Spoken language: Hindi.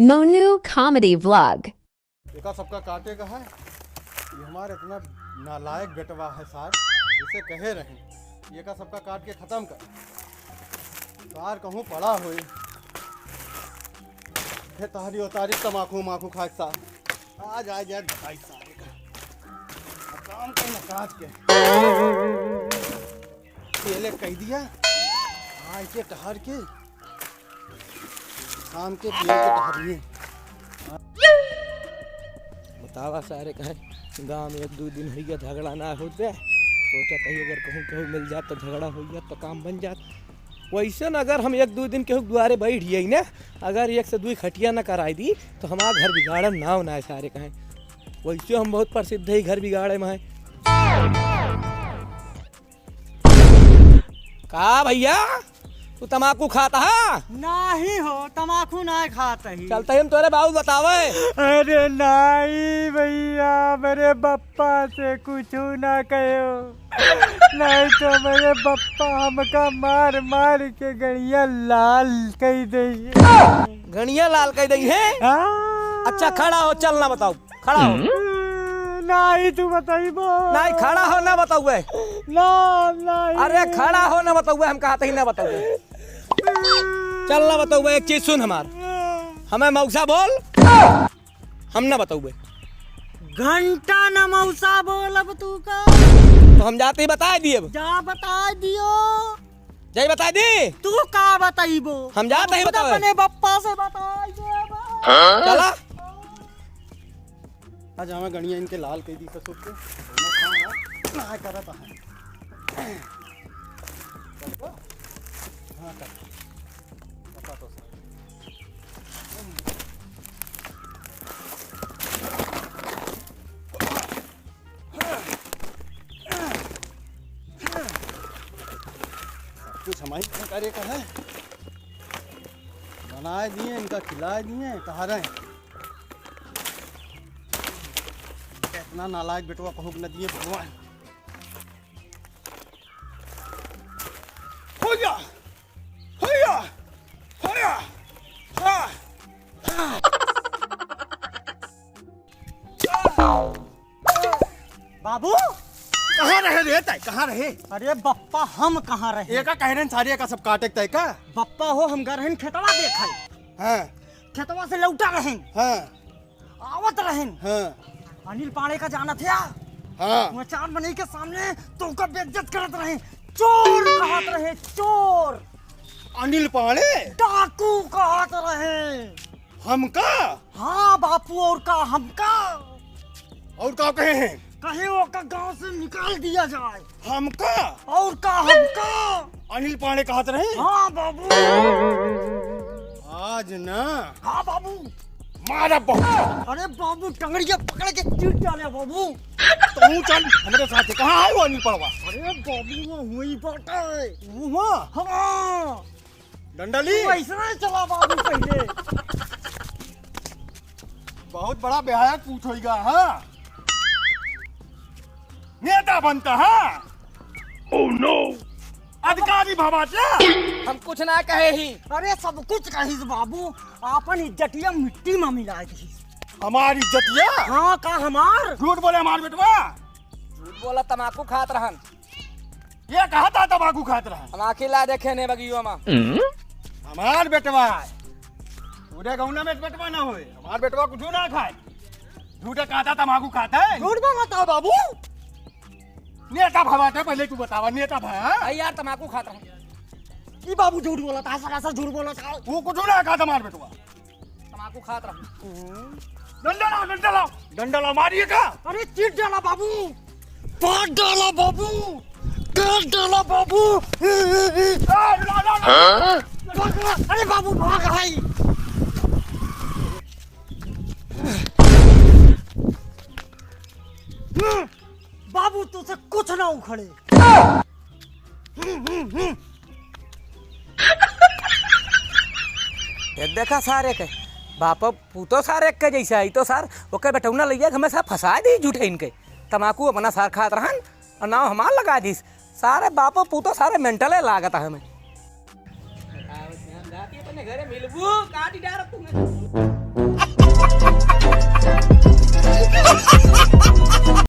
Monu Comedy Vlog. एका सबका काटे का है। ये हमारे इतना नालायक बेटवा है सार, इसे कहे रहे ये का सबका काट के खत्म कर। सार कहूँ पड़ा होई हे तारी उतारी तमाकू माकू खाए सार आज आ जाए बताई सारे का काम के न काट के पहले कह दिया आज के टहर के शाम के दिए के टहरिए बतावा सारे कहे गाँव में 1-2 दिन हो गया झगड़ा ना हो जाए, सोचा कहीं अगर कहूँ मिल जात तो झगड़ा हो गया तो काम बन जात। वैसे न अगर हम 1-2 दिन केहू द्वारे बैठ जाई ना, अगर 1 से 2 खटिया न कराई दी तो हमारा घर बिगाड़न ना होना है सारे कहें। वैसे हम बहुत प्रसिद्ध है घर बिगाड़े में। का भैया तू तमाकू खाता है? नहीं हो तमाकू नहीं खाता ही। चलते हम तोरे बाबू बतावे। अरे नहीं भैया मेरे बप्पा से कुछ ना कहो, नहीं तो मेरे बप्पा हमका मार मार के गड़िया लाल कह दे। गणिया लाल कह दई है? अच्छा खड़ा हो, चल ना बताओ, खड़ा हो। नहीं तू बताइबो। नहीं खड़ा हो ना बताऊए। ना नहीं। अरे खड़ा हो ना बताऊए, हम कहते ही ना बताऊए। चल ना बताऊए, एक चीज सुन हमार, हमें मौसा बोल, हम ना बताऊए। घंटा न मौसा बोल अब तू का तो हम जाते ही बता दिए। जा बता दियो। जय बता दी तू का बताइबो? हम जाते ही बताओ। अपने बप्पा से बताई चला आज हमें गणिया इनके लाल कह दी ससुर के ना करता है हाँ कर पता तो सर कुछ हमारी कार्य का है, बनाए दिए इनका खिलाए दिए कहा रहे इतना नालायक बेटवा कहूँ न दिए भगवान। हो गया हो गया हो गया बाबू कहाँ रहे रे तय कहाँ रहे? अरे बप्पा हम कहाँ रहे? एका कह रहे सारी का सब काटे तय का बप्पा हो हम गरहन खेतवा देखा हाँ खेतवा से लौटा रहें हाँ आवत रहें हाँ अनिल पाड़े का जाना था हाँ वो 4 महीने के सामने तो का बेइज्जत करत रहे, चोर कहत रहे, चोर अनिल पाड़े डाकू कहत रहे हमका। हाँ बापू और का हमका और का कहे हैं कहे वो का गांव से निकाल दिया जाए हमका और का हमका। अनिल पाड़े कहते रहे। हाँ बाबू आज ना हाँ बाबू मारा बहुत। अरे बाबू टंगड़िया पकड़ के चीट डाले बाबू। तू चल हमारे साथ कहाँ है वो अनिल पड़वा? अरे बाबू वो हुई बाटे वहाँ हाँ डंडली ऐसा चला बाबू पहले बहुत बड़ा बेहाया पूछोगा। हाँ नेता बनता है। ओह नो अधिकारी भवाचा हम कुछ ना कहे ही। अरे सब कुछ कही बाबू, आपन इज्जतिया मिट्टी में मिला दी। हमारी इज्जतिया हाँ का हमार झूठ बोले हमार बेटवा। झूठ बोला तमाकू खात रहन, ये कहा था तम्बाकू खात रहा हम आखिर ला देखे ने बगियो में। हमार बेटवा पूरे गाँव में बेटवा ना होए, हमार बेटवा कुछ ना खाए। झूठे खाता तम्बाकू खाता है। झूठ बोलता बाबू। नेता भवाता पहले तू बतावा नेता भा भाई यार तमाकू खात रहन। ये बाबू झूठ बोला था, ऐसा झूठ बोला था। वो कुछ ना खाता हमार बेटवा। तमाकू खात रहन। डंडला मारिए का। अरे चीट डाला बाबू, पाट डाला बाबू, काट डाला बाबू। अरे बाबू भाग भाई। बाबू तुझसे कुछ ना उखड़े। ये देखा सारे के बाप पूतो सारे के जैसा आई तो सार ओके बेटौना लइया हमेशा फंसा दी झूठे इनके। तमाकू अपना सार खात रहन और नाव हमार लगा दी। सारे बाप पूतो सारे मेंटले लागत है हमें। घरे मिलबू काटी डार